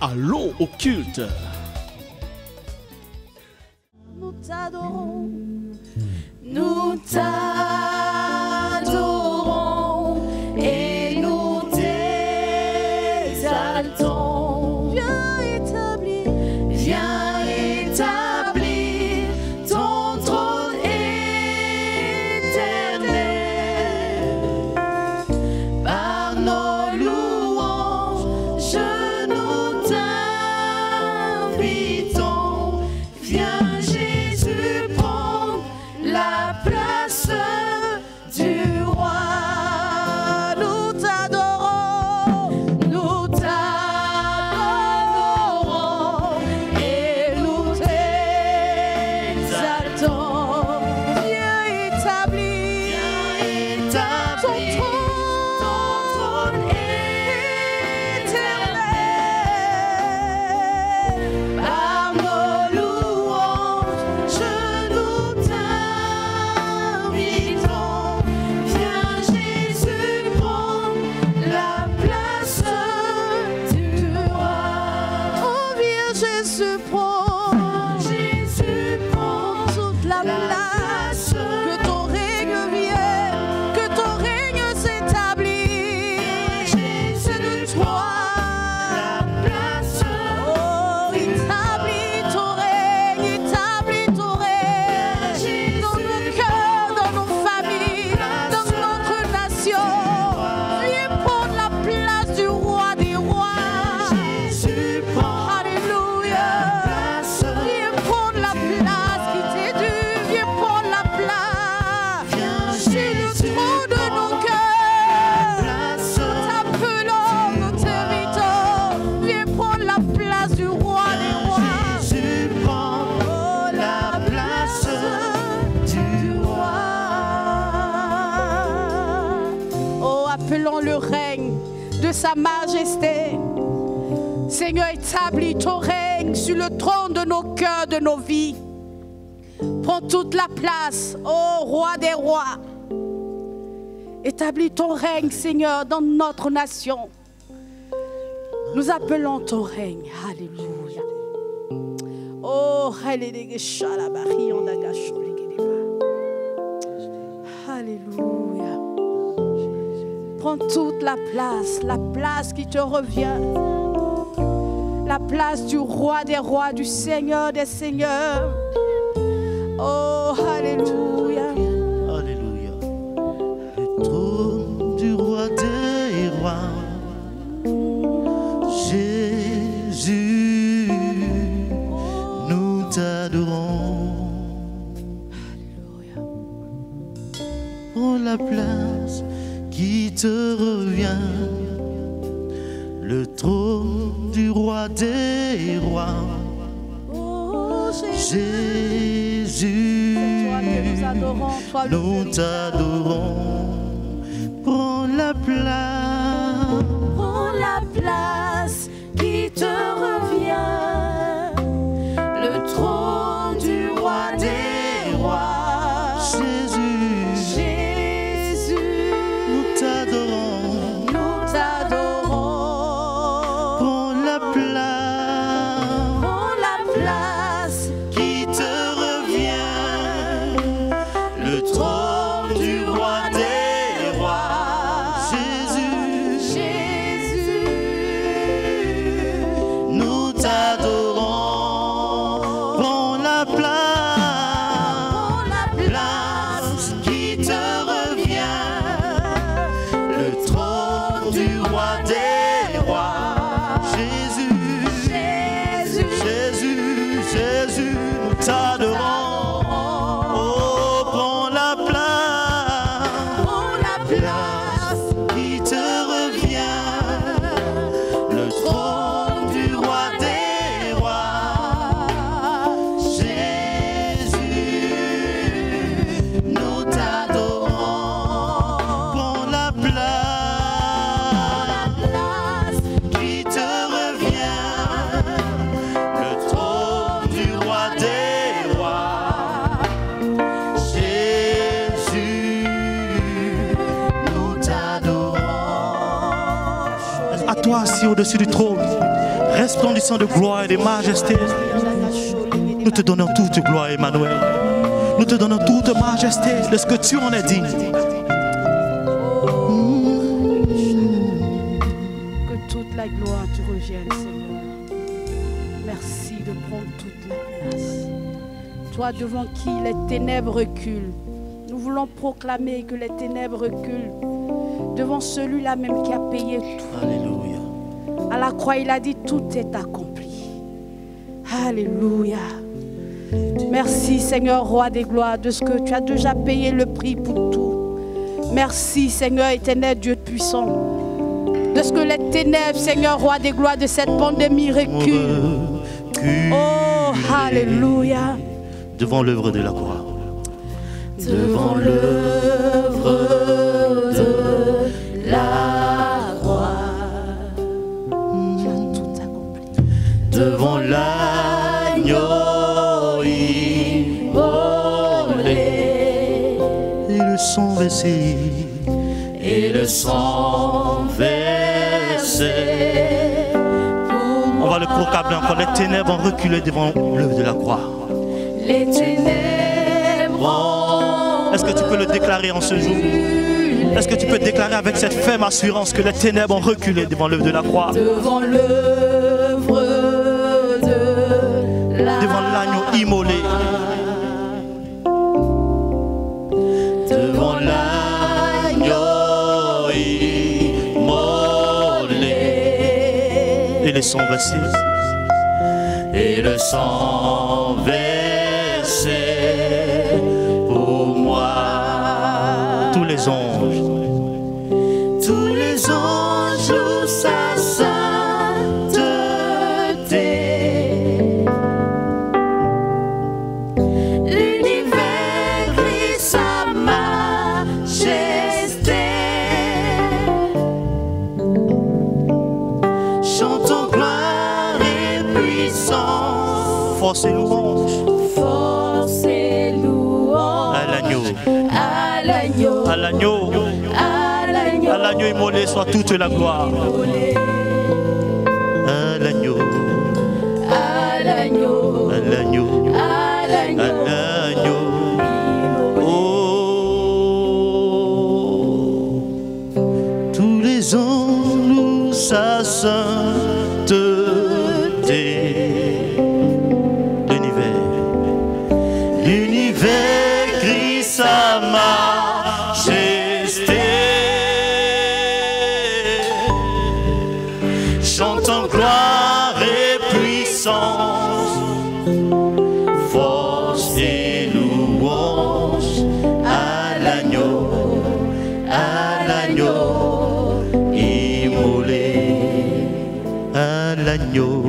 Allons au culte. Nous t'adorons, nous t'adorons et nous t'exaltons. Viens établir ton trône éternel. Par nos louanges, nous t'invitons. Viens Jésus prendre la place du roi. Nous t'adorons et nous t'exaltons. Viens établir ton trône éternel. Par nos louanges, nous t'invitons. Viens Jésus prendre la place du roi. Oh, viens Jésus prendre toute la place. Que ton règne vienne, que ton règne s'établisse. C'est de toi la place. Oh, établis ton règne dans nos cœurs, dans nos familles, dans notre nation. Viens prendre la place du roi des rois. Alléluia. Viens prendre la place qui t'est due. Viens prendre la place sur le trône de nos cœurs. Nous t'appelons, nous t'invitons. Viens prendre la place du roi des rois. Oh, la place du roi. Oh, appelons le règne de sa majesté. Seigneur, établis ton règne sur le trône de nos cœurs, de nos vies. Prends toute la place, ô roi des rois. Établis ton règne, Seigneur, dans notre nation. Nous appelons ton règne. Alléluia. Oh, alléluia. Prends toute la place qui te revient. La place du roi des rois, du Seigneur des seigneurs. Oh, alléluia. Alléluia. Le trône du roi des rois. Jésus, nous t'adorons. Alléluia. Prends la place qui te revient. Le trône du roi des rois. Oh, Jésus, toi que nous adorons, toi le nous véritable. t'adorons. Prends la place. Prends la place qui te revient. Le trône du roi des rois. Jésus, nous t'adorons. Nous t'adorons. Prends la place Prends la place qui te revient. Le trône du roi des rois. Jésus, nous t'adorons. Prends la place qui te revient. Le trône du roi des rois. Jésus, nous t'adorons. Oh, prends la place qui te revient. Le trône du roi des rois. Jésus, nous t'adorons. Prends la place qui te revient. Le trône du roi des rois. À toi, assis au-dessus du trône, resplendissant de gloire et de majesté. Nous te donnons toute gloire, Emmanuel. Nous te donnons toute majesté de ce que tu en es digne. Que toute la gloire te revienne, Seigneur. Merci de prendre toute la place. Toi devant qui les ténèbres reculent. Nous voulons proclamer que les ténèbres reculent devant celui-là même qui a payé tout. Alléluia. À la croix, il a dit tout est accompli. Alléluia. Merci Seigneur, roi des gloires, de ce que tu as déjà payé le prix pour tout. Merci Seigneur, éternel Dieu puissant, de ce que les ténèbres, Seigneur, roi des gloires, de cette pandémie reculent. Oh, alléluia. Devant l'œuvre de la croix. Devant l'œuvre de la croix. Tu as tout accompli. Devant l'agneau immolé. Et le sang versé. Et le sang versé. On va le proclamer encore. Les ténèbres ont reculé devant l'œuvre de la croix. Les ténèbres. Est-ce que tu peux le déclarer en ce jour? Est-ce que tu peux déclarer avec cette ferme assurance que les ténèbres ont reculé devant l'œuvre de la croix? Devant l'œuvre de la devant l'agneau immolé. Devant l'agneau immolé. Et le sang versé. Et le sang versé pour moi. Tous les anges jouent sa sainteté. L'univers crie sa majesté. Chantons gloire et puissance. Force et louange. force et louange À l'agneau. à l'agneau, À l'agneau. à l'agneau, À l'agneau immolé soit toute la gloire. À l'agneau. à l'agneau, À l'agneau. à À l'agneau. l'agneau. Oh. Tous les anges louent sa sainteté. L'univers crie sa majesté. Chantant gloire et puissance, force et louange à l'agneau immolé. À l'agneau,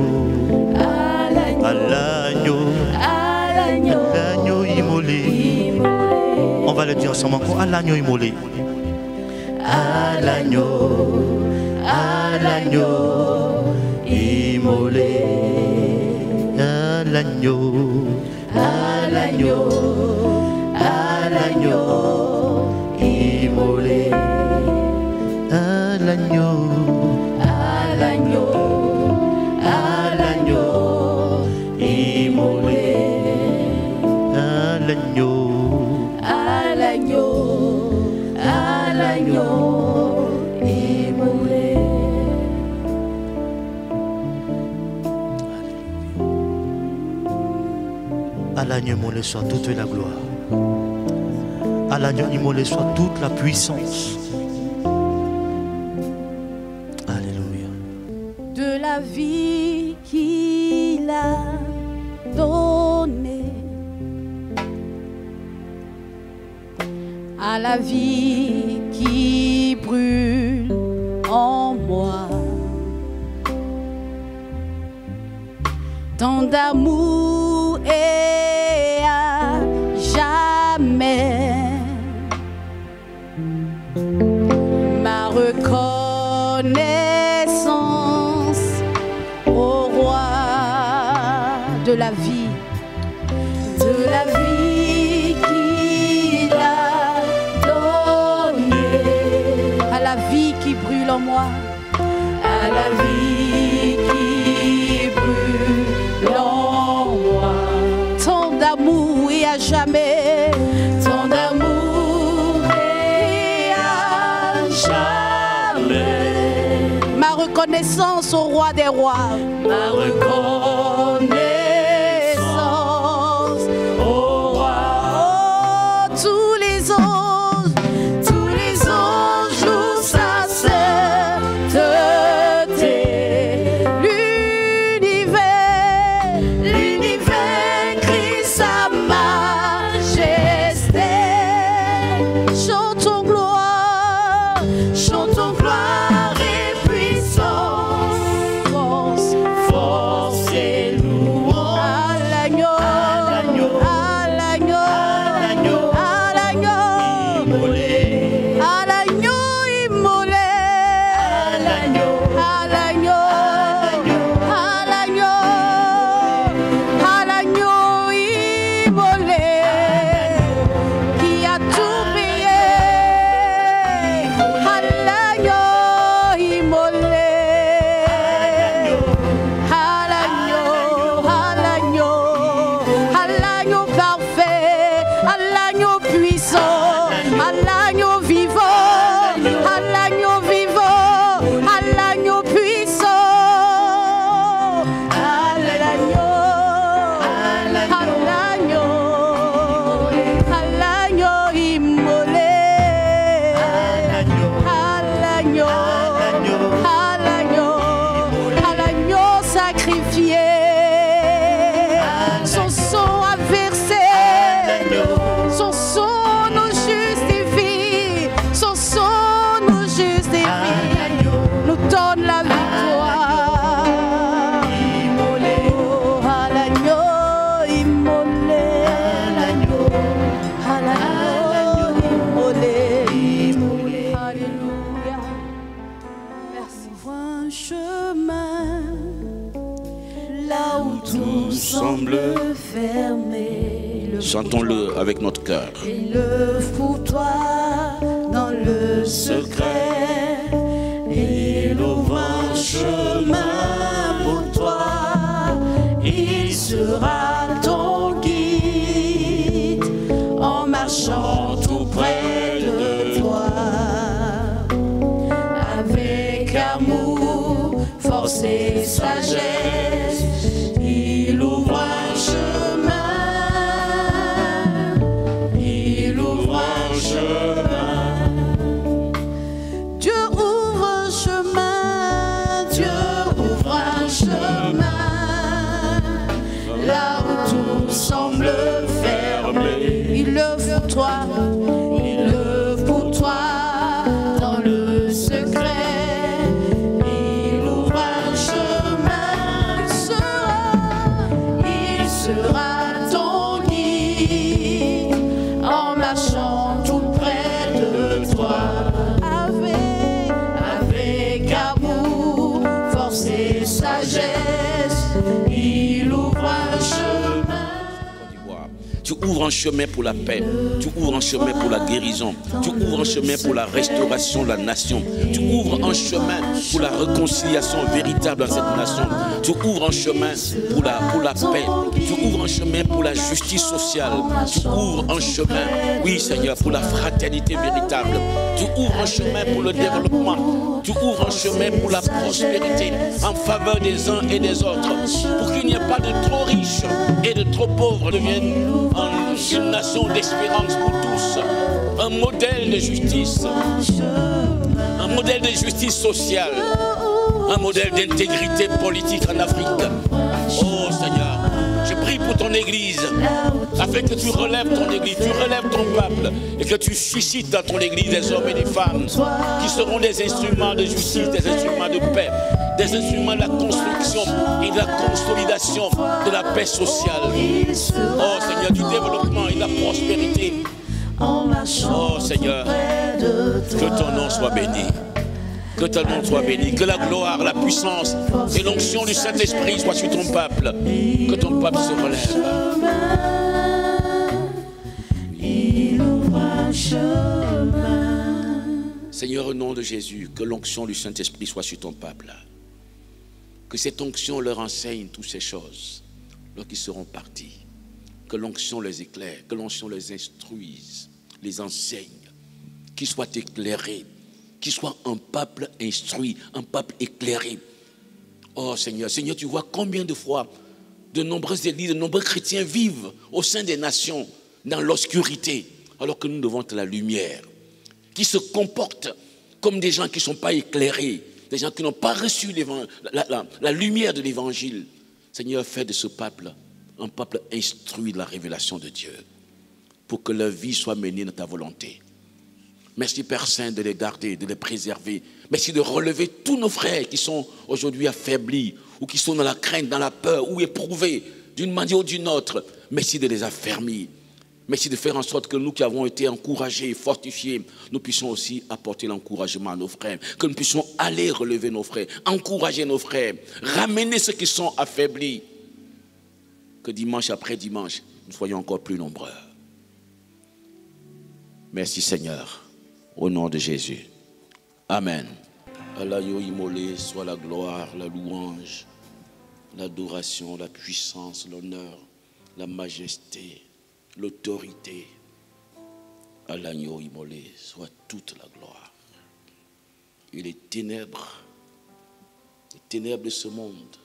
À l'agneau, à l'agneau, à l'agneau, l'agneau immolé. On va le dire ensemble encore. À l'agneau immolé. À l'agneau immolé. À l'agneau, à l'agneau, immolé. À l'agneau, à l'agneau, immolé. À l'agneau. à l'agneau, immolé. À l'agneau immolé soit toute la gloire. À l'agneau immolé soit toute la puissance. Alléluia. De la vie qu'il a donnée à la vie qui brûle en moi, tant d'amour et à jamais ma reconnaissance au roi de la vie qu'il a donnée, à la vie qui brûle en moi, à la vie qui brûle en moi. Tant d'amour et à jamais, tant d'amour et à jamais. Ma reconnaissance au roi des rois, ma reconnaissance au roi. Oh, tous les anges louent sa sainteté. L'univers crie sa majesté. Chantons gloire et puissance, force et louange à l'agneau, immolé, qui a tout payé, à l'agneau immolé, à l'agneau parfait, à l'agneau puissant, à l'agneau vivant, à l'agneau puissant, à l'agneau immolé, à l'agneau sacrifié. Son sang a versé, son sang nous justifie, son sang nous justifie, nous donne la victoire. Oh, à l'agneau immolé, à l'agneau immolé. Alléluia. Merci. Un chemin là où tout semble fermé. Chantons-le avec notre cœur. Élève pour toi dans le secret. Il ouvre un chemin pour toi. Il sera ton guide en marchant tout près de toi. Avec amour, force et sagesse, il ouvre un chemin. Il ouvre un chemin. Dieu ouvre un chemin. Dieu ouvre un chemin. Là où tout semble fermé, il œuvre pour toi. Il œuvre pour toi dans le secret. Il ouvre un chemin. Il sera ton guide en marchant tout près de toi. Avec amour, force et sagesse, il ouvre un chemin. Tu ouvres un chemin pour la paix, tu ouvres un chemin pour la guérison, tu ouvres un chemin pour la restauration de la nation, tu ouvres un chemin pour la réconciliation véritable dans cette nation, tu ouvres un chemin pour la paix, tu ouvres un chemin pour la justice sociale, tu ouvres un chemin, oui Seigneur, pour la fraternité véritable, tu ouvres un chemin pour le développement, tu ouvres un chemin pour la prospérité en faveur des uns et des autres, pour qu'il n'y ait pas de trop riches et de trop pauvres deviennent une nation d'espérance pour tous, un modèle de justice sociale, un modèle d'intégrité politique en Afrique. Oh Seigneur, je prie pour ton Église, afin que tu relèves ton Église, tu relèves ton peuple, et que tu suscites dans ton Église des hommes et des femmes qui seront des instruments de justice, des instruments de paix, des instruments de la construction et de la consolidation de la paix sociale. Oh Seigneur, du développement et de la prospérité. Oh Seigneur, que ton nom soit béni. Que ton nom soit béni. Que la gloire, la puissance et l'onction du Saint-Esprit soient sur ton peuple. Que ton peuple se relève. Seigneur, au nom de Jésus, que l'onction du Saint-Esprit soit sur ton peuple. Que cette onction leur enseigne toutes ces choses lorsqu'ils seront partis. Que l'onction les éclaire, que l'onction les instruise, les enseigne, qu'ils soient éclairés, qu'ils soient un peuple instruit, un peuple éclairé. Oh Seigneur, Seigneur, tu vois combien de fois de nombreuses églises, de nombreux chrétiens vivent au sein des nations dans l'obscurité, alors que nous devons être la lumière, qui se comportent comme des gens qui ne sont pas éclairés, des gens qui n'ont pas reçu la lumière de l'évangile. Seigneur, fais de ce peuple un peuple instruit de la révélation de Dieu, pour que leur vie soit menée dans ta volonté. Merci Père Saint de les garder, de les préserver. Merci de relever tous nos frères qui sont aujourd'hui affaiblis, ou qui sont dans la crainte, dans la peur, ou éprouvés d'une manière ou d'une autre. Merci de les affermir. Merci de faire en sorte que nous qui avons été encouragés, fortifiés, nous puissions aussi apporter l'encouragement à nos frères. Que nous puissions aller relever nos frères, encourager nos frères, ramener ceux qui sont affaiblis. Que dimanche après dimanche, nous soyons encore plus nombreux. Merci Seigneur, au nom de Jésus. Amen. Allah yo immolé soit la gloire, la louange, l'adoration, la puissance, l'honneur, la majesté, l'autorité. À l'agneau immolé soit toute la gloire. Et les ténèbres de ce monde,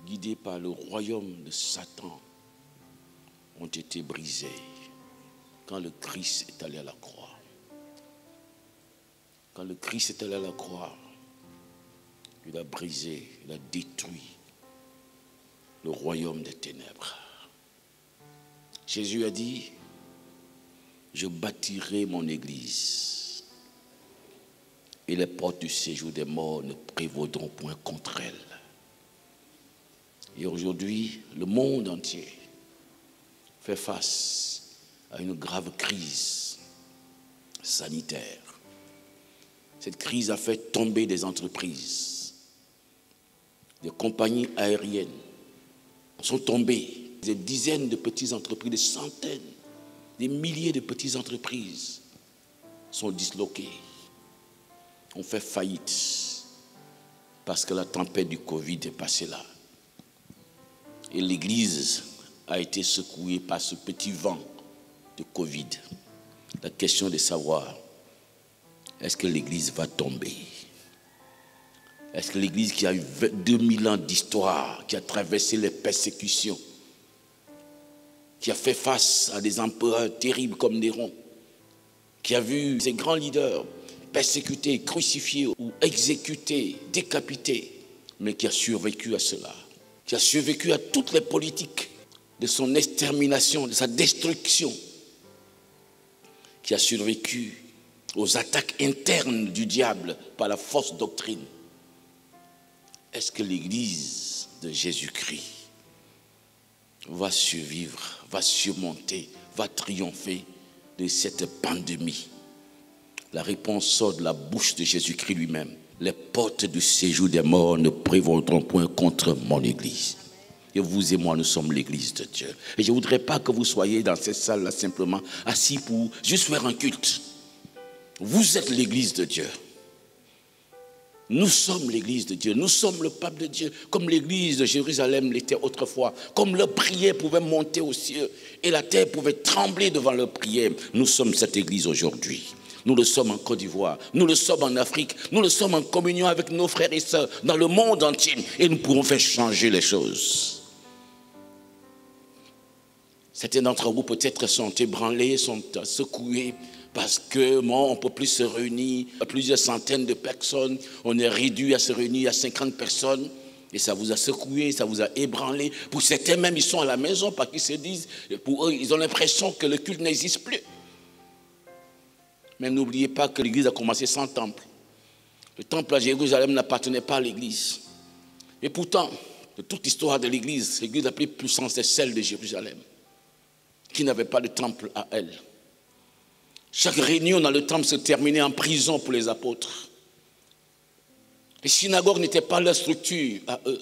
guidés par le royaume de Satan, ont été brisées quand le Christ est allé à la croix. Quand le Christ est allé à la croix, il a brisé, il a détruit le royaume des ténèbres. Jésus a dit, je bâtirai mon église et les portes du séjour des morts ne prévaudront point contre elle. Et aujourd'hui, le monde entier fait face à une grave crise sanitaire. Cette crise a fait tomber des entreprises. Des compagnies aériennes sont tombées. Des dizaines de petites entreprises, des centaines, des milliers de petites entreprises sont disloquées, ont fait faillite parce que la tempête du Covid est passée là. Et l'Église a été secouée par ce petit vent de Covid. La question de savoir, est-ce que l'Église va tomber? Est-ce que l'Église qui a eu 2000 ans d'histoire, qui a traversé les persécutions, qui a fait face à des empereurs terribles comme Néron, qui a vu ses grands leaders persécutés, crucifiés ou exécutés, décapités, mais qui a survécu à cela, qui a survécu à toutes les politiques de son extermination, de sa destruction, qui a survécu aux attaques internes du diable par la fausse doctrine. Est-ce que l'Église de Jésus-Christ va survivre, va surmonter, va triompher de cette pandémie? La réponse sort de la bouche de Jésus-Christ lui-même. Les portes du séjour des morts ne prévaudront point contre mon Église. Et vous et moi, nous sommes l'Église de Dieu. Et je ne voudrais pas que vous soyez dans cette salle-là simplement assis pour juste faire un culte. Vous êtes l'Église de Dieu. Nous sommes l'Église de Dieu. Nous sommes le peuple de Dieu. Comme l'Église de Jérusalem l'était autrefois. Comme leur prière pouvait monter aux cieux et la terre pouvait trembler devant leur prière. Nous sommes cette Église aujourd'hui. Nous le sommes en Côte d'Ivoire. Nous le sommes en Afrique. Nous le sommes en communion avec nos frères et sœurs dans le monde entier. Et nous pourrons faire changer les choses. Certains d'entre vous peut-être sont ébranlés, sont secoués. Parce que on ne peut plus se réunir à plusieurs centaines de personnes. On est réduit à se réunir à 50 personnes. Et ça vous a secoué, ça vous a ébranlé. Pour certains même, ils sont à la maison parce qu'ils se disent, pour eux, ils ont l'impression que le culte n'existe plus. Mais n'oubliez pas que l'Église a commencé sans temple. Le temple à Jérusalem n'appartenait pas à l'Église. Et pourtant, de toute l'histoire de l'Église, l'Église la plus puissante, c'est celle de Jérusalem, qui n'avait pas de temple à elle. Chaque réunion dans le temple se terminait en prison pour les apôtres. Les synagogues n'étaient pas leur structure à eux.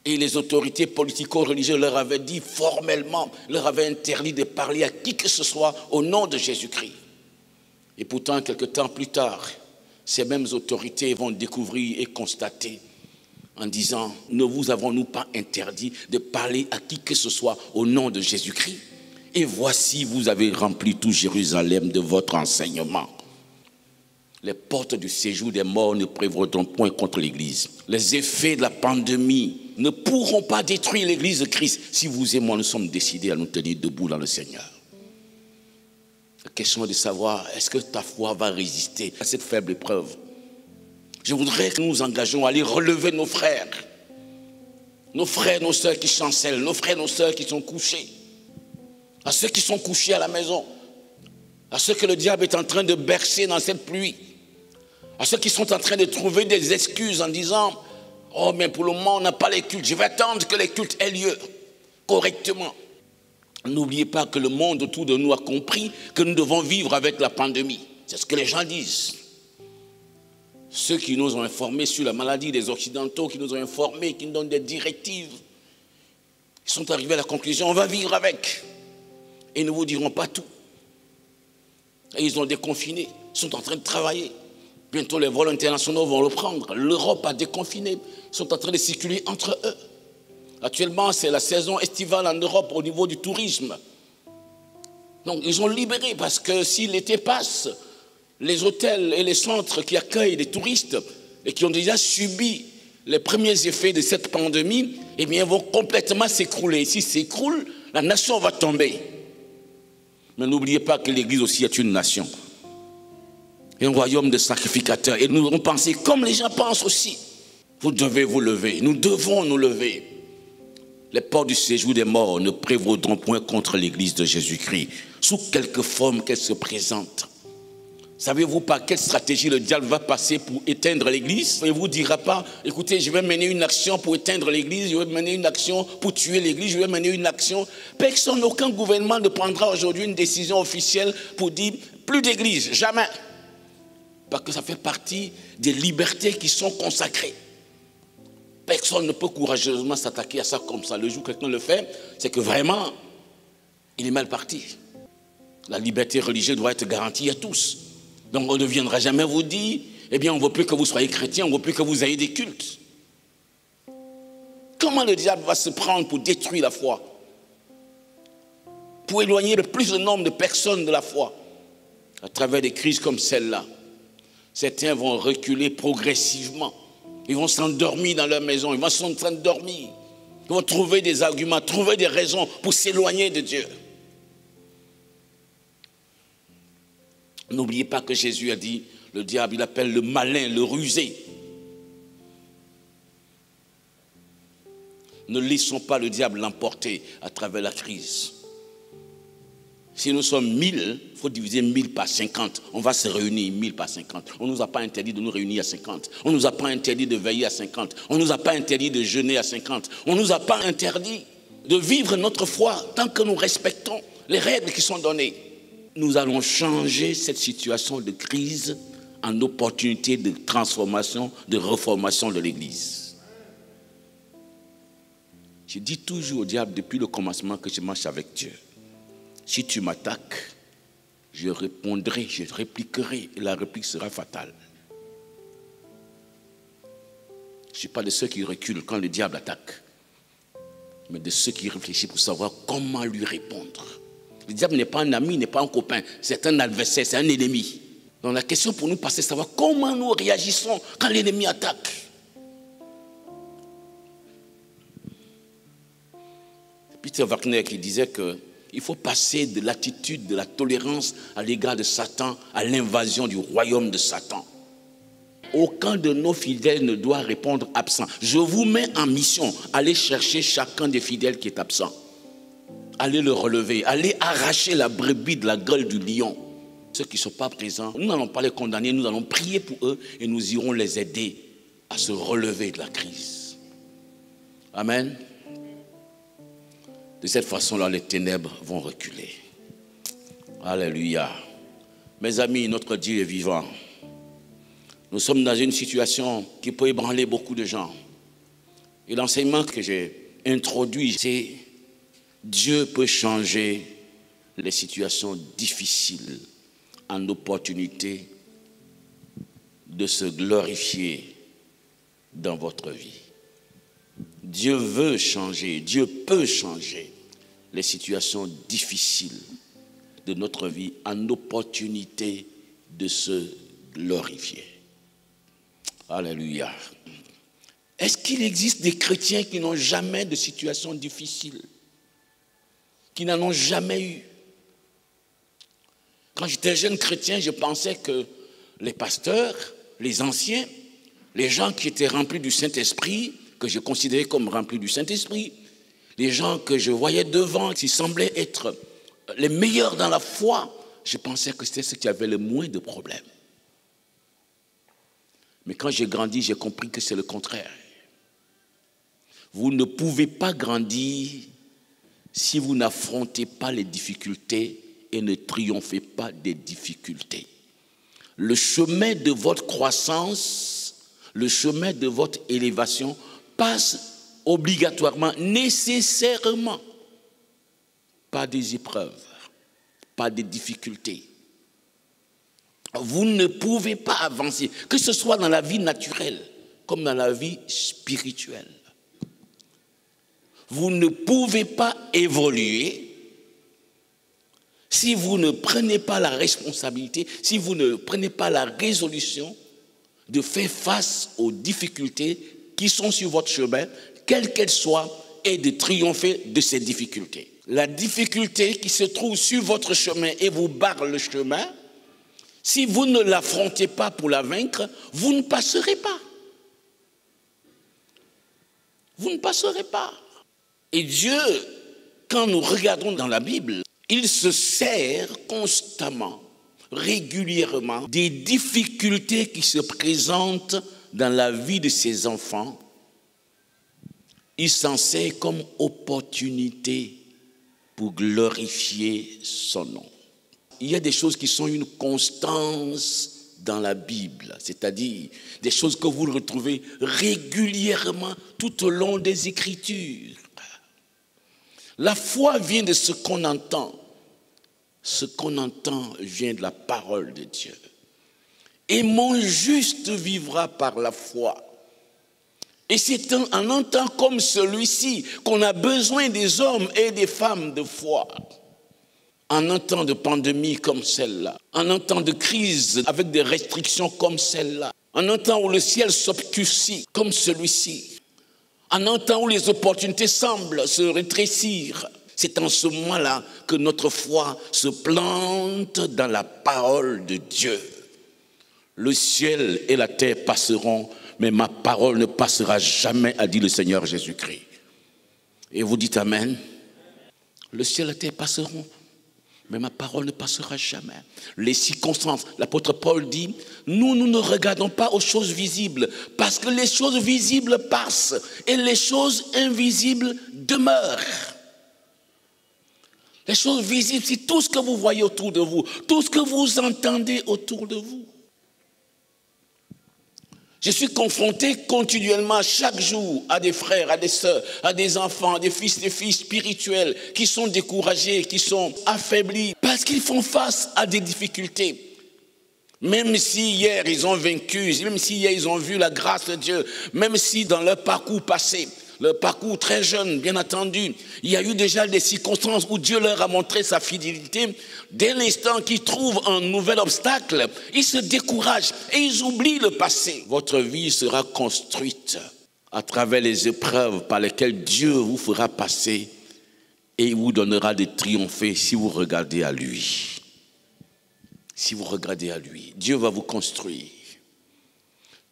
Et les autorités politico-religieuses leur avaient dit formellement, leur avaient interdit de parler à qui que ce soit au nom de Jésus-Christ. Et pourtant, quelque temps plus tard, ces mêmes autorités vont découvrir et constater en disant, ne vous avons-nous pas interdit de parler à qui que ce soit au nom de Jésus-Christ? Et voici, vous avez rempli tout Jérusalem de votre enseignement. Les portes du séjour des morts ne prévaudront point contre l'Église. Les effets de la pandémie ne pourront pas détruire l'Église de Christ si vous et moi nous sommes décidés à nous tenir debout dans le Seigneur. La question est de savoir, est-ce que ta foi va résister à cette faible épreuve? Je voudrais que nous nous engagions à aller relever nos frères, nos sœurs qui chancellent, nos frères, nos sœurs qui sont couchés, à ceux qui sont couchés à la maison, à ceux que le diable est en train de bercer dans cette pluie, à ceux qui sont en train de trouver des excuses en disant, oh mais pour le moment on n'a pas les cultes, je vais attendre que les cultes aient lieu correctement. N'oubliez pas que le monde autour de nous a compris que nous devons vivre avec la pandémie. C'est ce que les gens disent. Ceux qui nous ont informés sur la maladie, des Occidentaux qui nous ont informés, qui nous donnent des directives, ils sont arrivés à la conclusion, on va vivre avec. Et ils ne vous diront pas tout. Et ils ont déconfiné, ils sont en train de travailler. Bientôt les vols internationaux vont reprendre. L'Europe a déconfiné, ils sont en train de circuler entre eux. Actuellement, c'est la saison estivale en Europe au niveau du tourisme. Donc, ils ont libéré parce que si l'été passe, les hôtels et les centres qui accueillent les touristes et qui ont déjà subi les premiers effets de cette pandémie, eh bien, vont complètement s'écrouler. S'ils s'écroulent, la nation va tomber. Mais n'oubliez pas que l'Église aussi est une nation. Un royaume de sacrificateurs. Et nous devons penser comme les gens pensent aussi. Vous devez vous lever. Nous devons nous lever. Les portes du séjour des morts ne prévaudront point contre l'Église de Jésus-Christ, sous quelque forme qu'elle se présente. Savez-vous par quelle stratégie le diable va passer pour éteindre l'Église? Il ne vous dira pas, écoutez, je vais mener une action pour éteindre l'Église, je vais mener une action pour tuer l'Église, je vais mener une action. Personne, aucun gouvernement ne prendra aujourd'hui une décision officielle pour dire plus d'Église, jamais. Parce que ça fait partie des libertés qui sont consacrées. Personne ne peut courageusement s'attaquer à ça comme ça. Le jour où quelqu'un le fait, c'est que vraiment, il est mal parti. La liberté religieuse doit être garantie à tous. Donc on ne viendra jamais vous dire, eh bien on ne veut plus que vous soyez chrétien, on ne veut plus que vous ayez des cultes. Comment le diable va se prendre pour détruire la foi? Pour éloigner le plus de nombre de personnes de la foi? À travers des crises comme celle-là, certains vont reculer progressivement. Ils vont s'endormir dans leur maison, ils vont s'endormir. Ils vont trouver des arguments, trouver des raisons pour s'éloigner de Dieu. N'oubliez pas que Jésus a dit, le diable, il appelle le malin, le rusé. Ne laissons pas le diable l'emporter à travers la crise. Si nous sommes 1000, il faut diviser 1000 par 50. On va se réunir 1000 par 50. On ne nous a pas interdit de nous réunir à 50. On ne nous a pas interdit de veiller à 50. On ne nous a pas interdit de jeûner à 50. On ne nous a pas interdit de vivre notre foi tant que nous respectons les règles qui sont données. Nous allons changer cette situation de crise en opportunité de transformation, de reformation de l'Église. Je dis toujours au diable depuis le commencement que je marche avec Dieu. Si tu m'attaques, je répondrai, je répliquerai, et la réplique sera fatale. Je ne suis pas de ceux qui reculent quand le diable attaque, mais de ceux qui réfléchissent pour savoir comment lui répondre. Le diable n'est pas un ami, n'est pas un copain, c'est un adversaire, c'est un ennemi. Donc la question pour nous, c'est de savoir comment nous réagissons quand l'ennemi attaque. Peter Wagner qui disait qu'il faut passer de l'attitude de la tolérance à l'égard de Satan à l'invasion du royaume de Satan. Aucun de nos fidèles ne doit répondre absent. Je vous mets en mission, allez chercher chacun des fidèles qui est absent. Allez le relever, allez arracher la brebis de la gueule du lion. Ceux qui ne sont pas présents, nous n'allons pas les condamner, nous allons prier pour eux et nous irons les aider à se relever de la crise. Amen. De cette façon-là, les ténèbres vont reculer. Alléluia. Mes amis, notre Dieu est vivant. Nous sommes dans une situation qui peut ébranler beaucoup de gens. Et l'enseignement que j'ai introduit, c'est Dieu peut changer les situations difficiles en opportunités de se glorifier dans votre vie. Dieu veut changer, Dieu peut changer les situations difficiles de notre vie en opportunité de se glorifier. Alléluia. Est-ce qu'il existe des chrétiens qui n'ont jamais de situations difficiles, qui n'en ont jamais eu? Quand j'étais jeune chrétien, je pensais que les pasteurs, les anciens, les gens qui étaient remplis du Saint-Esprit, que je considérais comme remplis du Saint-Esprit, les gens que je voyais devant, qui semblaient être les meilleurs dans la foi, je pensais que c'était ceux qui avaient le moins de problèmes. Mais quand j'ai grandi, j'ai compris que c'est le contraire. Vous ne pouvez pas grandir si vous n'affrontez pas les difficultés et ne triomphez pas des difficultés. Le chemin de votre croissance, le chemin de votre élévation passe obligatoirement, nécessairement, par des épreuves, par des difficultés. Vous ne pouvez pas avancer, que ce soit dans la vie naturelle comme dans la vie spirituelle. Vous ne pouvez pas évoluer si vous ne prenez pas la responsabilité, si vous ne prenez pas la résolution de faire face aux difficultés qui sont sur votre chemin, quelles qu'elles soient, et de triompher de ces difficultés. La difficulté qui se trouve sur votre chemin et vous barre le chemin, si vous ne l'affrontez pas pour la vaincre, vous ne passerez pas. Vous ne passerez pas. Et Dieu, quand nous regardons dans la Bible, il se sert constamment, régulièrement, des difficultés qui se présentent dans la vie de ses enfants. Il s'en sert comme opportunité pour glorifier son nom. Il y a des choses qui sont une constance dans la Bible, c'est-à-dire des choses que vous retrouvez régulièrement tout au long des Écritures. La foi vient de ce qu'on entend. Ce qu'on entend vient de la parole de Dieu. Et mon juste vivra par la foi. Et c'est en un temps comme celui-ci qu'on a besoin des hommes et des femmes de foi. En un temps de pandémie comme celle-là, en un temps de crise avec des restrictions comme celle-là, en un temps où le ciel s'obscurcit comme celui-ci, en un temps où les opportunités semblent se rétrécir, c'est en ce moment-là que notre foi se plante dans la parole de Dieu. Le ciel et la terre passeront, mais ma parole ne passera jamais, a dit le Seigneur Jésus-Christ. Et vous dites Amen. Le ciel et la terre passeront, mais ma parole ne passera jamais. Les circonstances, l'apôtre Paul dit, nous ne regardons pas aux choses visibles, parce que les choses visibles passent et les choses invisibles demeurent. Les choses visibles, c'est tout ce que vous voyez autour de vous, tout ce que vous entendez autour de vous. Je suis confronté continuellement, chaque jour, à des frères, à des sœurs, à des enfants, des filles spirituels qui sont découragés, qui sont affaiblis, parce qu'ils font face à des difficultés. Même si hier ils ont vaincu, même si hier ils ont vu la grâce de Dieu, même si dans leur parcours passé, leur parcours très jeune, bien entendu, il y a eu déjà des circonstances où Dieu leur a montré sa fidélité. Dès l'instant qu'ils trouvent un nouvel obstacle, ils se découragent et ils oublient le passé. Votre vie sera construite à travers les épreuves par lesquelles Dieu vous fera passer et il vous donnera de triompher si vous regardez à lui. Si vous regardez à lui, Dieu va vous construire.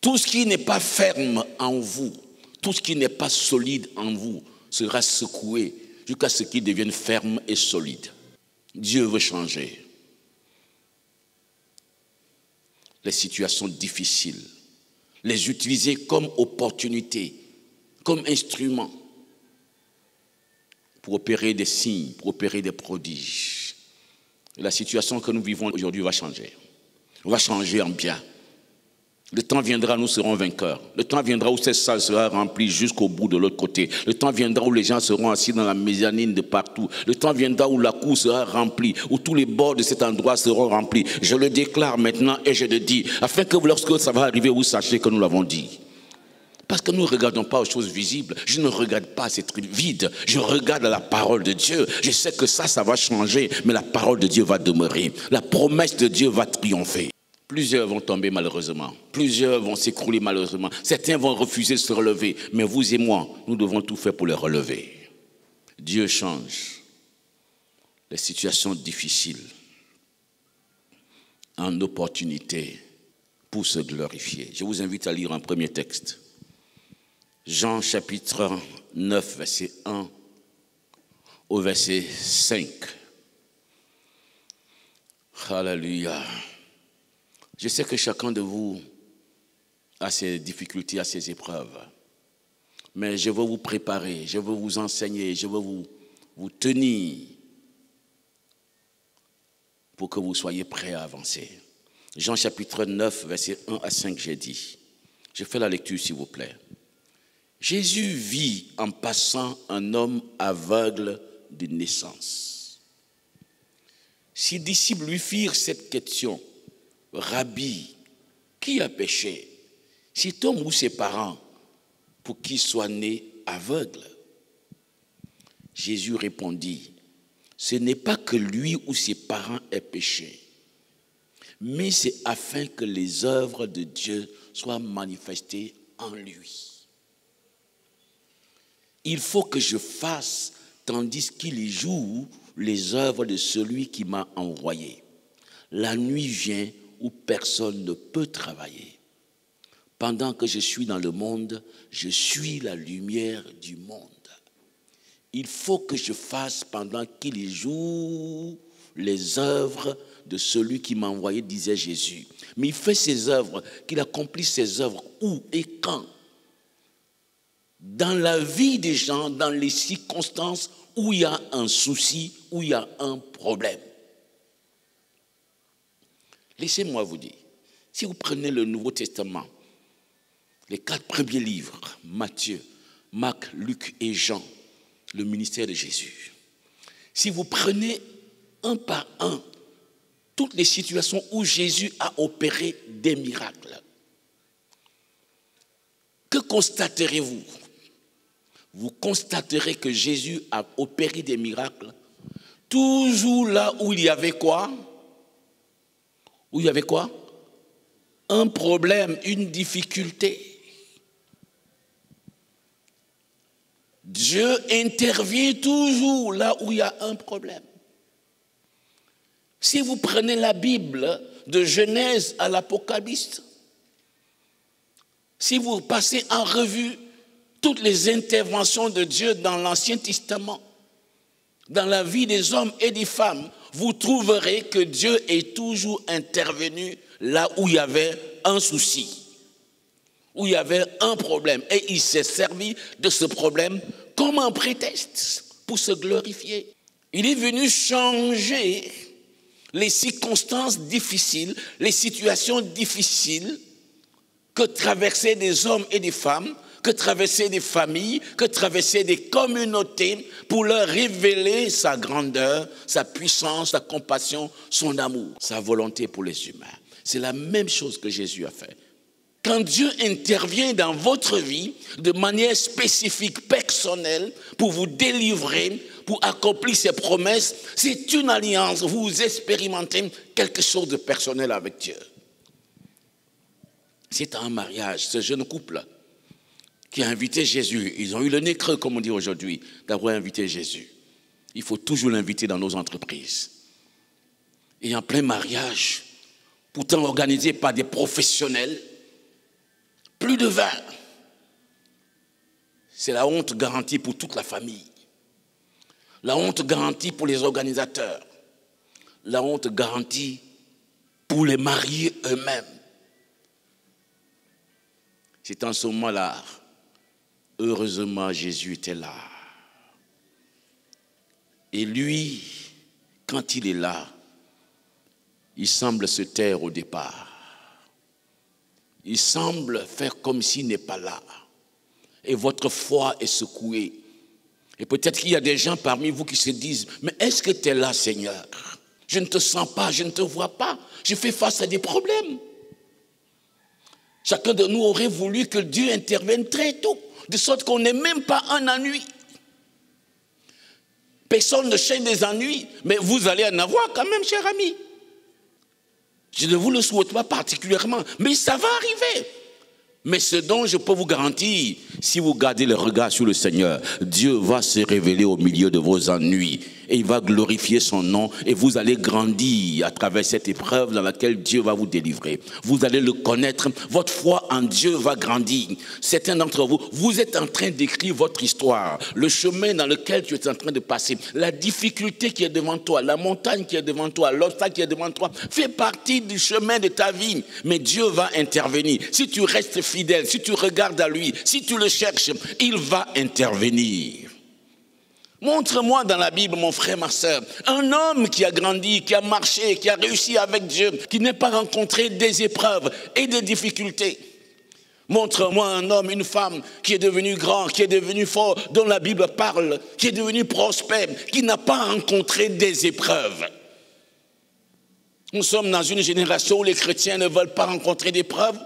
Tout ce qui n'est pas ferme en vous, tout ce qui n'est pas solide en vous sera secoué jusqu'à ce qu'il devienne ferme et solide. Dieu veut changer les situations difficiles, les utiliser comme opportunité, comme instrument pour opérer des signes, pour opérer des prodiges. Et la situation que nous vivons aujourd'hui va changer. On va changer en bien. Le temps viendra, nous serons vainqueurs. Le temps viendra où cette salle sera remplie jusqu'au bout de l'autre côté. Le temps viendra où les gens seront assis dans la mezzanine de partout. Le temps viendra où la cour sera remplie, où tous les bords de cet endroit seront remplis. Je le déclare maintenant et je le dis, afin que lorsque ça va arriver, vous sachiez que nous l'avons dit. Parce que nous ne regardons pas aux choses visibles. Je ne regarde pas ces trucs vides. Je regarde la parole de Dieu. Je sais que ça va changer, mais la parole de Dieu va demeurer. La promesse de Dieu va triompher. Plusieurs vont tomber malheureusement. Plusieurs vont s'écrouler malheureusement. Certains vont refuser de se relever. Mais vous et moi, nous devons tout faire pour les relever. Dieu change les situations difficiles en opportunités pour se glorifier. Je vous invite à lire un premier texte. Jean chapitre 9, verset 1 au verset 5. Alléluia. Je sais que chacun de vous a ses difficultés, a ses épreuves. Mais je veux vous préparer, je veux vous enseigner, je veux vous tenir pour que vous soyez prêts à avancer. Jean chapitre 9, verset 1 à 5, j'ai dit. Je fais la lecture s'il vous plaît. Jésus vit en passant un homme aveugle de naissance. Ses disciples lui firent cette question. Rabbi, qui a péché, cet homme ou ses parents, pour qu'il soit né aveugle? Jésus répondit, ce n'est pas que lui ou ses parents aient péché, mais c'est afin que les œuvres de Dieu soient manifestées en lui. Il faut que je fasse, tandis qu'il joue les œuvres de celui qui m'a envoyé. La nuit vient où personne ne peut travailler. Pendant que je suis dans le monde, je suis la lumière du monde. Il faut que je fasse pendant qu'il joue les œuvres de celui qui m'a envoyé, disait Jésus. Mais il fait ses œuvres, qu'il accomplit ses œuvres où et quand? Dans la vie des gens, dans les circonstances où il y a un souci, où il y a un problème. Laissez-moi vous dire, si vous prenez le Nouveau Testament, les 4 premiers livres, Matthieu, Marc, Luc et Jean, le ministère de Jésus, si vous prenez un par un toutes les situations où Jésus a opéré des miracles, que constaterez-vous? Vous constaterez que Jésus a opéré des miracles toujours là où il y avait quoi? Où il y avait quoi? Un problème, une difficulté. Dieu intervient toujours là où il y a un problème. Si vous prenez la Bible de Genèse à l'Apocalypse, si vous passez en revue toutes les interventions de Dieu dans l'Ancien Testament, dans la vie des hommes et des femmes, vous trouverez que Dieu est toujours intervenu là où il y avait un souci, où il y avait un problème. Et il s'est servi de ce problème comme un prétexte pour se glorifier. Il est venu changer les circonstances difficiles, les situations difficiles que traversaient des hommes et des femmes, que traversaient des familles, que traversaient des communautés pour leur révéler sa grandeur, sa puissance, sa compassion, son amour, sa volonté pour les humains. C'est la même chose que Jésus a fait. Quand Dieu intervient dans votre vie de manière spécifique, personnelle, pour vous délivrer, pour accomplir ses promesses, c'est une alliance. Vous expérimentez quelque chose de personnel avec Dieu. C'est un mariage, ce jeune couple qui a invité Jésus. Ils ont eu le nez creux, comme on dit aujourd'hui, d'avoir invité Jésus. Il faut toujours l'inviter dans nos entreprises. Et en plein mariage, pourtant organisé par des professionnels, plus de 20. C'est la honte garantie pour toute la famille. La honte garantie pour les organisateurs. La honte garantie pour les mariés eux-mêmes. C'est en ce moment-là, heureusement, Jésus était là. Et lui, quand il est là, il semble se taire au départ. il semble faire comme s'il n'est pas là. Et votre foi est secouée. Et peut-être qu'il y a des gens parmi vous qui se disent, mais est-ce que tu es là, Seigneur? Je ne te sens pas, je ne te vois pas. Je fais face à des problèmes. Chacun de nous aurait voulu que Dieu intervienne très tôt, de sorte qu'on n'ait même pas un ennui. Personne ne cherche des ennuis, mais vous allez en avoir quand même, cher ami. Je ne vous le souhaite pas particulièrement, mais ça va arriver. Mais ce dont je peux vous garantir, si vous gardez le regard sur le Seigneur, Dieu va se révéler au milieu de vos ennuis et il va glorifier son nom et vous allez grandir à travers cette épreuve dans laquelle Dieu va vous délivrer. Vous allez le connaître, votre foi en Dieu va grandir. Certains d'entre vous, vous êtes en train d'écrire votre histoire, le chemin dans lequel tu es en train de passer, la difficulté qui est devant toi, la montagne qui est devant toi, l'obstacle qui est devant toi, fait partie du chemin de ta vie. Mais Dieu va intervenir. Si tu restes fidèle, si tu regardes à lui, si tu le cherches, il va intervenir. Montre-moi dans la Bible, mon frère, ma soeur, un homme qui a grandi, qui a marché, qui a réussi avec Dieu, qui n'a pas rencontré des épreuves et des difficultés. Montre-moi un homme, une femme qui est devenu grand, qui est devenu fort, dont la Bible parle, qui est devenu prospère, qui n'a pas rencontré des épreuves. Nous sommes dans une génération où les chrétiens ne veulent pas rencontrer d'épreuves.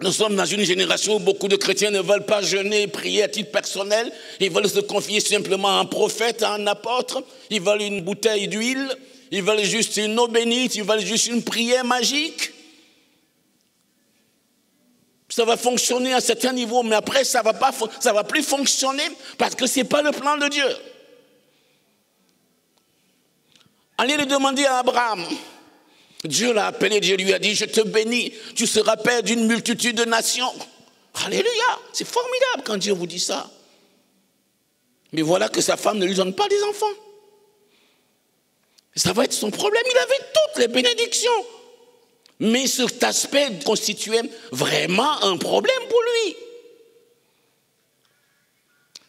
Nous sommes dans une génération où beaucoup de chrétiens ne veulent pas jeûner et prier à titre personnel. Ils veulent se confier simplement à un prophète, à un apôtre. Ils veulent une bouteille d'huile. Ils veulent juste une eau bénite. Ils veulent juste une prière magique. Ça va fonctionner à un certain niveau, mais après, ça va plus fonctionner parce que ce n'est pas le plan de Dieu. Allez le demander à Abraham. Dieu l'a appelé, Dieu lui a dit, je te bénis, tu seras père d'une multitude de nations. Alléluia, c'est formidable quand Dieu vous dit ça. Mais voilà que sa femme ne lui donne pas des enfants. Ça va être son problème, il avait toutes les bénédictions. Mais cet aspect constituait vraiment un problème pour lui.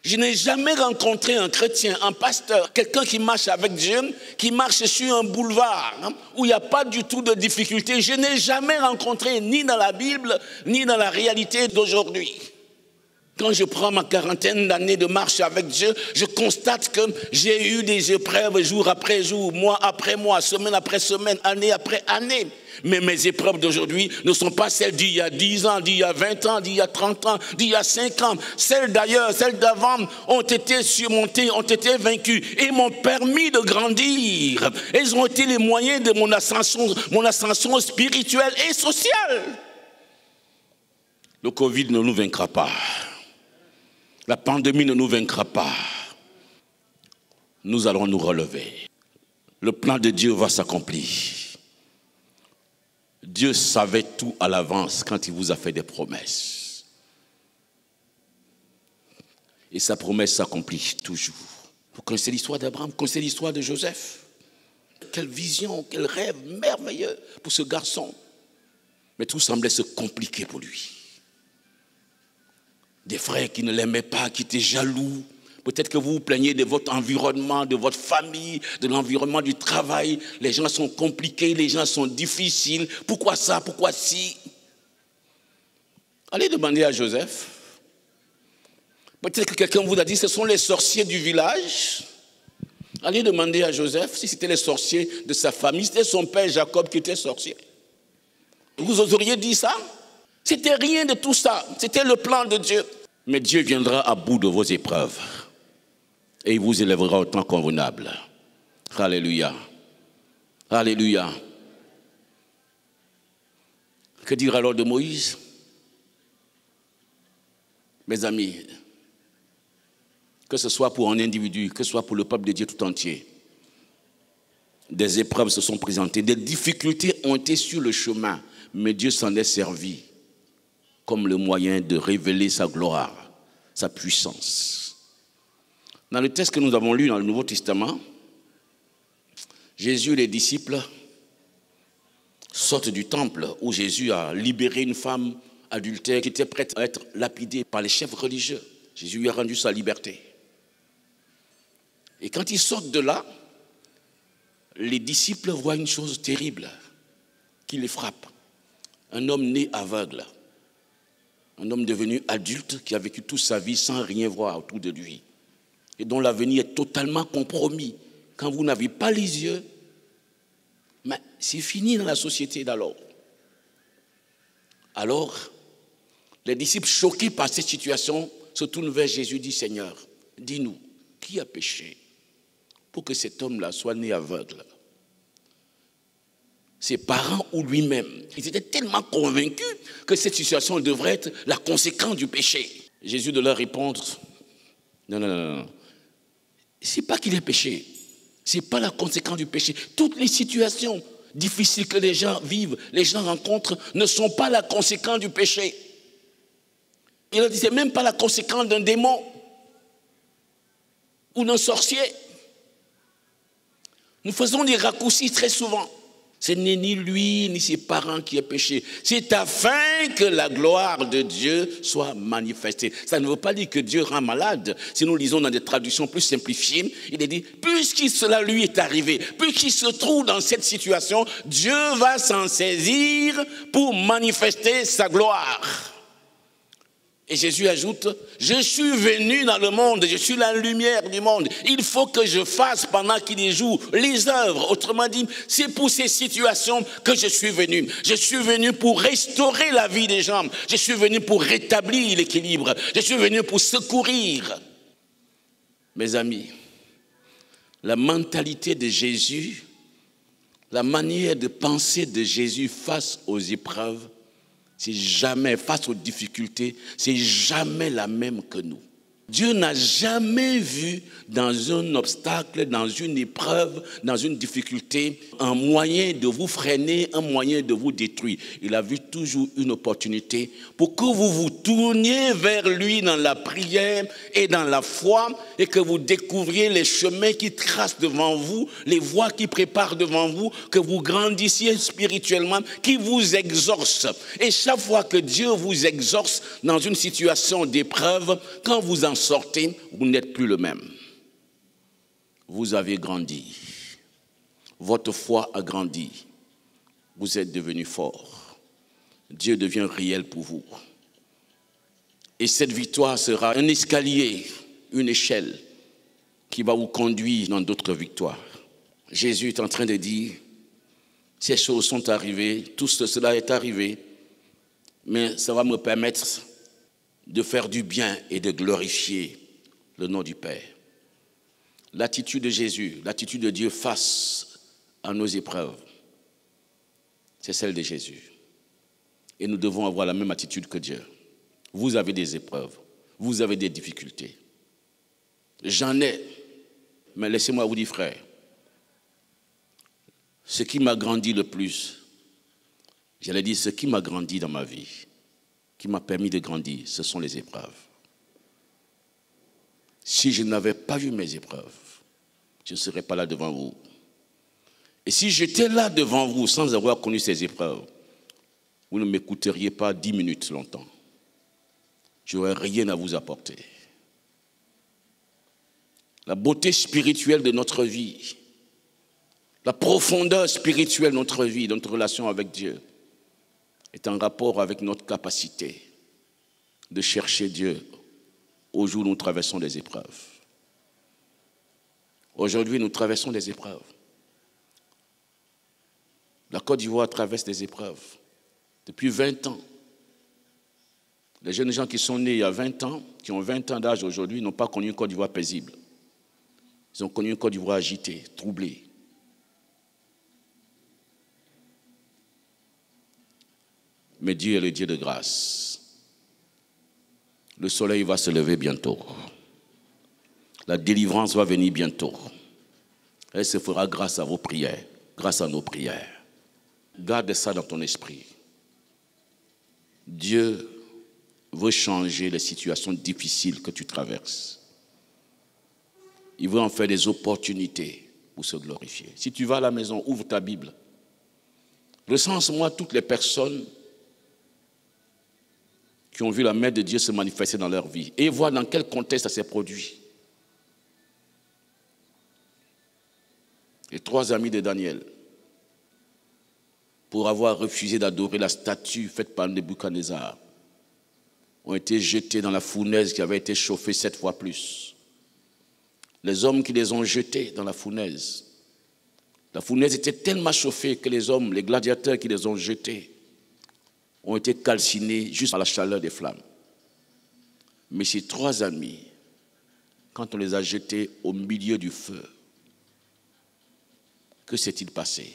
Je n'ai jamais rencontré un chrétien, un pasteur, quelqu'un qui marche avec Dieu, qui marche sur un boulevard où il n'y a pas du tout de difficulté. Je n'ai jamais rencontré ni dans la Bible, ni dans la réalité d'aujourd'hui. Quand je prends ma quarantaine d'années de marche avec Dieu, je constate que j'ai eu des épreuves jour après jour, mois après mois, semaine après semaine, année après année. Mais mes épreuves d'aujourd'hui ne sont pas celles d'il y a 10 ans, d'il y a 20 ans, d'il y a 30 ans, d'il y a 5 ans. Celles d'ailleurs, celles d'avant ont été surmontées, ont été vaincues et m'ont permis de grandir. Elles ont été les moyens de mon ascension spirituelle et sociale. Le Covid ne nous vaincra pas. La pandémie ne nous vaincra pas. Nous allons nous relever. Le plan de Dieu va s'accomplir. Dieu savait tout à l'avance quand il vous a fait des promesses. Et sa promesse s'accomplit toujours. Vous connaissez l'histoire d'Abraham, vous connaissez l'histoire de Joseph. Quelle vision, quel rêve merveilleux pour ce garçon. Mais tout semblait se compliquer pour lui. Des frères qui ne l'aimaient pas, qui étaient jaloux. Peut-être que vous vous plaignez de votre environnement, de votre famille, de l'environnement du travail. Les gens sont compliqués, les gens sont difficiles. Pourquoi ça? Pourquoi si? Allez demander à Joseph. Peut-être que quelqu'un vous a dit, ce sont les sorciers du village. Allez demander à Joseph si c'était les sorciers de sa famille. C'était son père Jacob qui était sorcier. Vous oseriez dire ça? C'était rien de tout ça. C'était le plan de Dieu. Mais Dieu viendra à bout de vos épreuves. Et il vous élèvera au temps convenable. Alléluia. Alléluia. Que dire alors de Moïse? Mes amis, que ce soit pour un individu, que ce soit pour le peuple de Dieu tout entier, des épreuves se sont présentées, des difficultés ont été sur le chemin, mais Dieu s'en est servi comme le moyen de révéler sa gloire, sa puissance. Dans le texte que nous avons lu dans le Nouveau Testament, Jésus et les disciples sortent du temple où Jésus a libéré une femme adultère qui était prête à être lapidée par les chefs religieux. Jésus lui a rendu sa liberté. Et quand ils sortent de là, les disciples voient une chose terrible qui les frappe. Un homme né aveugle. Un homme devenu adulte qui a vécu toute sa vie sans rien voir autour de lui. Et dont l'avenir est totalement compromis. Quand vous n'avez pas les yeux, mais c'est fini dans la société d'alors. Alors, les disciples choqués par cette situation se tournent vers Jésus et disent, Seigneur, dis-nous, qui a péché pour que cet homme-là soit né aveugle? Ses parents ou lui-même? Ils étaient tellement convaincus que cette situation devrait être la conséquence du péché. Jésus de leur répondre, non. C'est pas qu'il ait péché. C'est pas la conséquence du péché. Toutes les situations difficiles que les gens vivent, les gens rencontrent, ne sont pas la conséquence du péché. Il a dit, c'est même pas la conséquence d'un démon ou d'un sorcier. Nous faisons des raccourcis très souvent. Ce n'est ni lui, ni ses parents qui ont péché. C'est afin que la gloire de Dieu soit manifestée. Ça ne veut pas dire que Dieu rend malade. Si nous lisons dans des traductions plus simplifiées, il est dit, puisque cela lui est arrivé, puisqu'il se trouve dans cette situation, Dieu va s'en saisir pour manifester sa gloire. Et Jésus ajoute, je suis venu dans le monde, je suis la lumière du monde. Il faut que je fasse pendant qu'il y joue les œuvres. Autrement dit, c'est pour ces situations que je suis venu. Je suis venu pour restaurer la vie des gens. Je suis venu pour rétablir l'équilibre. Je suis venu pour secourir. Mes amis, la mentalité de Jésus, la manière de penser de Jésus face aux épreuves, c'est jamais, face aux difficultés, c'est jamais la même que nous. Dieu n'a jamais vu dans un obstacle, dans une épreuve, dans une difficulté, un moyen de vous freiner, un moyen de vous détruire. Il a vu toujours une opportunité pour que vous vous tourniez vers lui dans la prière et dans la foi et que vous découvriez les chemins qui tracent devant vous, les voies qui préparent devant vous, que vous grandissiez spirituellement, qui vous exaucent. Et chaque fois que Dieu vous exauce dans une situation d'épreuve, quand vous en sortez, vous n'êtes plus le même. Vous avez grandi. Votre foi a grandi. Vous êtes devenu fort. Dieu devient réel pour vous. Et cette victoire sera un escalier, une échelle qui va vous conduire dans d'autres victoires. Jésus est en train de dire, ces choses sont arrivées, tout cela est arrivé, mais ça va me permettre de faire du bien et de glorifier le nom du Père. L'attitude de Jésus, l'attitude de Dieu face à nos épreuves, c'est celle de Jésus. Et nous devons avoir la même attitude que Dieu. Vous avez des épreuves, vous avez des difficultés. J'en ai, mais laissez-moi vous dire, frère, ce qui m'a grandi le plus, j'allais dire ce qui m'a grandi dans ma vie, qui m'a permis de grandir, ce sont les épreuves. Si je n'avais pas vu mes épreuves, je ne serais pas là devant vous. Et si j'étais là devant vous sans avoir connu ces épreuves, vous ne m'écouteriez pas 10 minutes longtemps. Je n'aurais rien à vous apporter. La beauté spirituelle de notre vie, la profondeur spirituelle de notre vie, de notre relation avec Dieu, est en rapport avec notre capacité de chercher Dieu au jour où nous traversons des épreuves. Aujourd'hui, nous traversons des épreuves. La Côte d'Ivoire traverse des épreuves. Depuis 20 ans, les jeunes gens qui sont nés il y a 20 ans, qui ont 20 ans d'âge aujourd'hui, n'ont pas connu une Côte d'Ivoire paisible. Ils ont connu une Côte d'Ivoire agitée, troublée. Mais Dieu est le Dieu de grâce. Le soleil va se lever bientôt. La délivrance va venir bientôt. Elle se fera grâce à vos prières, grâce à nos prières. Garde ça dans ton esprit. Dieu veut changer les situations difficiles que tu traverses. Il veut en faire des opportunités pour se glorifier. Si tu vas à la maison, ouvre ta Bible. Recense-moi toutes les personnes qui ont vu la main de Dieu se manifester dans leur vie et voir dans quel contexte ça s'est produit. Les 3 amis de Daniel. pour avoir refusé d'adorer la statue faite par Nebuchadnezzar, ont été jetés dans la fournaise qui avait été chauffée 7 fois plus. Les hommes qui les ont jetés dans la fournaise était tellement chauffée que les hommes, les gladiateurs qui les ont jetés, ont été calcinés juste à la chaleur des flammes. Mais ces 3 amis, quand on les a jetés au milieu du feu, que s'est-il passé?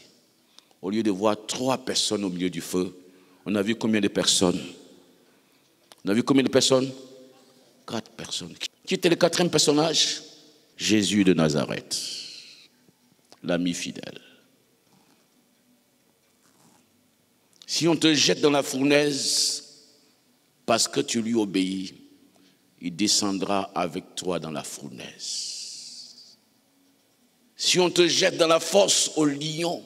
Au lieu de voir 3 personnes au milieu du feu, on a vu combien de personnes? On a vu combien de personnes? 4 personnes. Qui était le 4e personnage? Jésus de Nazareth, l'ami fidèle. Si on te jette dans la fournaise parce que tu lui obéis, il descendra avec toi dans la fournaise. Si on te jette dans la fosse au lion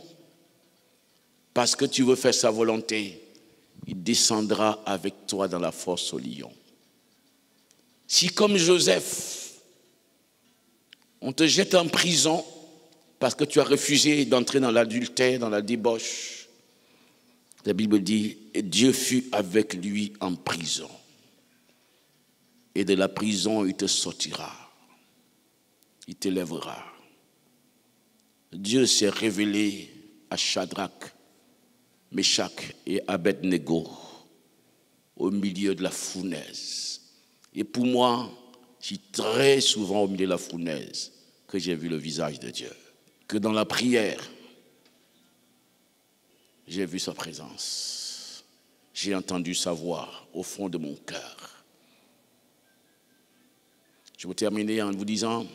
parce que tu veux faire sa volonté, il descendra avec toi dans la fosse au lion. Si comme Joseph, on te jette en prison parce que tu as refusé d'entrer dans l'adultère, dans la débauche, la Bible dit, et Dieu fut avec lui en prison. Et de la prison, il te sortira. Il t'élèvera. Dieu s'est révélé à Shadrach, Meshach et Abednego au milieu de la fournaise. Et pour moi, c'est très souvent au milieu de la fournaise que j'ai vu le visage de Dieu. Que dans la prière, j'ai vu sa présence. J'ai entendu sa voix au fond de mon cœur. Je vais terminer en vous disant,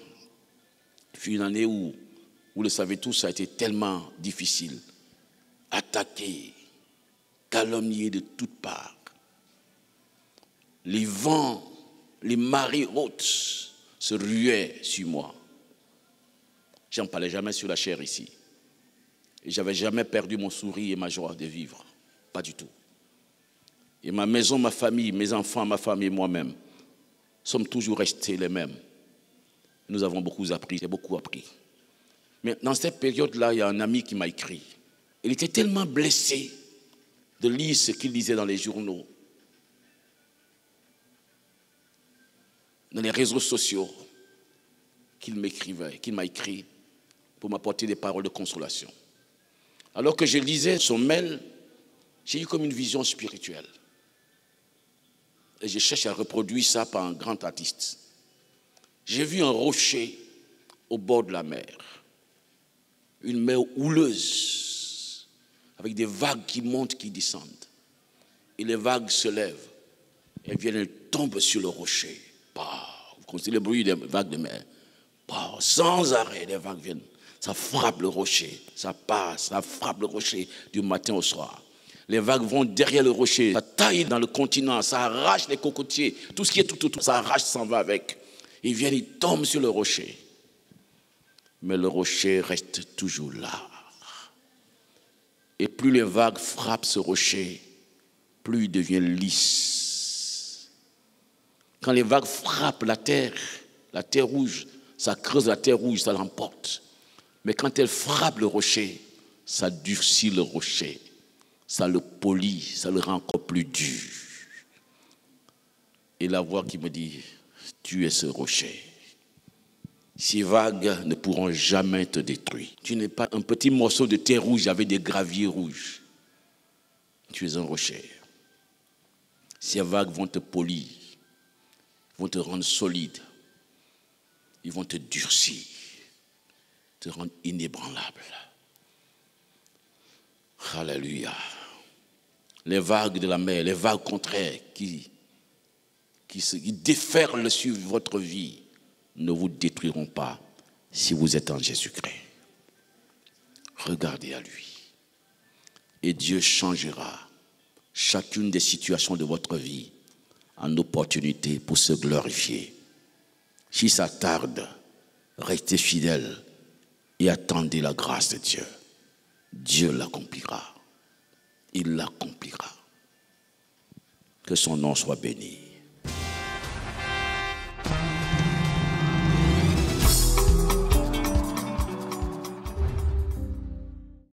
il fut une année où, vous le savez tous, ça a été tellement difficile. Attaqué, calomnié de toutes parts. Les vents, les marées hautes se ruaient sur moi. J'en parlais jamais sur la chair ici. Et je n'avais jamais perdu mon sourire et ma joie de vivre. Pas du tout. Et ma maison, ma famille, mes enfants, ma femme et moi-même sommes toujours restés les mêmes. Nous avons beaucoup appris, j'ai beaucoup appris. Mais dans cette période-là, il y a un ami qui m'a écrit. Il était tellement blessé de lire ce qu'il lisait dans les journaux, dans les réseaux sociaux, qu'il m'écrivait, qu'il m'a écrit pour m'apporter des paroles de consolation. Alors que je lisais son mail, j'ai eu comme une vision spirituelle. Et je cherche à reproduire ça par un grand artiste. J'ai vu un rocher au bord de la mer. Une mer houleuse, avec des vagues qui montent, qui descendent. Et les vagues se lèvent. Elles viennent, elles tombent sur le rocher. Vous connaissez le bruit des vagues de mer. Sans arrêt, les vagues viennent. Ça frappe le rocher. Ça passe, ça frappe le rocher du matin au soir. Les vagues vont derrière le rocher. Ça taille dans le continent. Ça arrache les cocotiers. Tout ce qui est tout autour, ça arrache, s'en va avec. Ils viennent, ils tombent sur le rocher. Mais le rocher reste toujours là. Et plus les vagues frappent ce rocher, plus il devient lisse. Quand les vagues frappent la terre rouge, ça creuse la terre rouge, ça l'emporte. Mais quand elles frappent le rocher, ça durcit le rocher. Ça le polit, ça le rend encore plus dur. Et la voix qui me dit, tu es ce rocher. Ces vagues ne pourront jamais te détruire. Tu n'es pas un petit morceau de terre rouge avec des graviers rouges. Tu es un rocher. Ces vagues vont te polir, vont te rendre solide. Ils vont te durcir, te rendre inébranlable. Alléluia. Les vagues de la mer, les vagues contraires qui déferlent sur votre vie ne vous détruiront pas si vous êtes en Jésus-Christ. Regardez à lui. Et Dieu changera chacune des situations de votre vie en opportunité pour se glorifier. Si ça tarde, restez fidèles et attendez la grâce de Dieu. Dieu l'accomplira. Il l'accomplira. Que son nom soit béni.